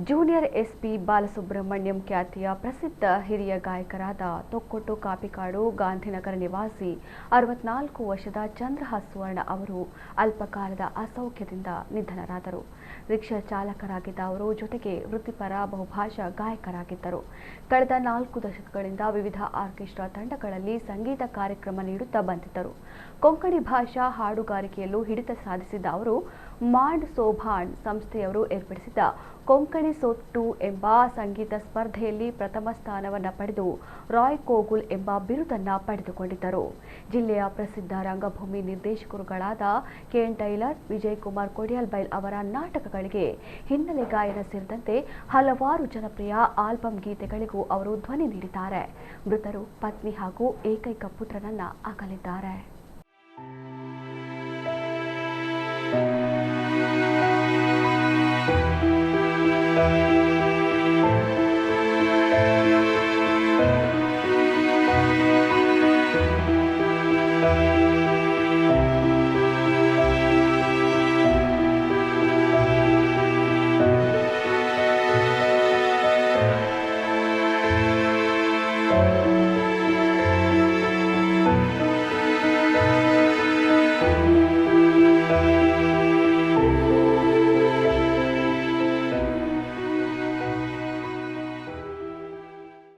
Junior SP Balasubrahmanyam ಖ್ಯಾತಿಯ ಪ್ರಸಿದ್ಧ ಹಿರಿಯ ಗಾಯಕರಾದ ತೊಕ್ಕೊಟ್ಟು ಕಾಪಿಕಾಡು ಗಾಂಧಿನಗರ ನಿವಾಸಿ 64 ವರ್ಷದ ಚಂದ್ರಹಾಸ್ ಸುವರ್ಣ ಅವರು ಅಲ್ಪಕಾಲದ ಅಸೌಖ್ಯದಿಂದ ನಿಧನರಾದರು. ರಿಕ್ಷಾ ಚಾಲಕರಾಗಿದ್ದ ಅವರು ಜೊತೆಗೆ ವೃತ್ತಿಪರ ಬಹುಭಾಷಾ ಗಾಯಕರಾಗಿದ್ದರು. ಕಳೆದ 4 ದಶಕಗಳಿಂದ ವಿವಿಧ ಆರ್ಕೆಸ್ಟ್ರಾ ತಂಡಗಳಲ್ಲಿ ಸಂಗೀತ ಕಾರ್ಯಕ್ರಮ ನೀಡುತ್ತಾ ಬಂದಿದ್ದರು. ಕೊಂಕಣಿ ಭಾಷಾ ಹಾಡುಗಾರಿಕೆಯಲ್ಲೂ ಹಿಡಿತ ಸಾಧಿಸಿದ್ದ ಅವರು ಮಾಂಡ್ ಸೋಭಾಣ್ ಸಂಸ್ಥೆಯವರು ಏರ್ಪಡಿಸಿದ್ದ ಕೊಂಕಣಿ ಸೋಟ್ಟು ಎಂಬ ಸಂಗೀತ ಸ್ಪರ್ಧೆಯಲ್ಲಿ ಪ್ರಥಮ ಸ್ಥಾನವನ್ನು ಪಡೆದು ರಾಯ್ ಕೋಗುಲ್ ಎಂಬ ಬಿರುದನ್ನು ಪಡೆದುಕೊಂಡಿದ್ದರು. ಜಿಲ್ಲೆಯ ಪ್ರಸಿದ್ಧ ರಂಗಭೂಮಿ ನಿರ್ದೇಶಕರುಗಳಾದ ಕೆಎನ್ ಟೈಲರ್, ವಿಜಯ್ ಕುಮಾರ್ ಕೊಡಿಯಾಲ್ಬೈಲ್ ಅವರ ನಾಟಕಗಳಿಗೆ ಹಿನ್ನೆಲೆ ಗಾಯನ ಸೇರಿದಂತೆ ಹಲವಾರು ಜನಪ್ರಿಯ ಆಲ್ಬಂ ಗೀತೆಗಳಿಗೂ ಅವರು ಧ್ವನಿ ನೀಡಿದ್ದಾರೆ. ಮೃತರು ಪತ್ನಿ ಹಾಗೂ ಏಕೈಕ ಪುತ್ರನನ್ನ ಅಗಲಿದ್ದಾರೆ.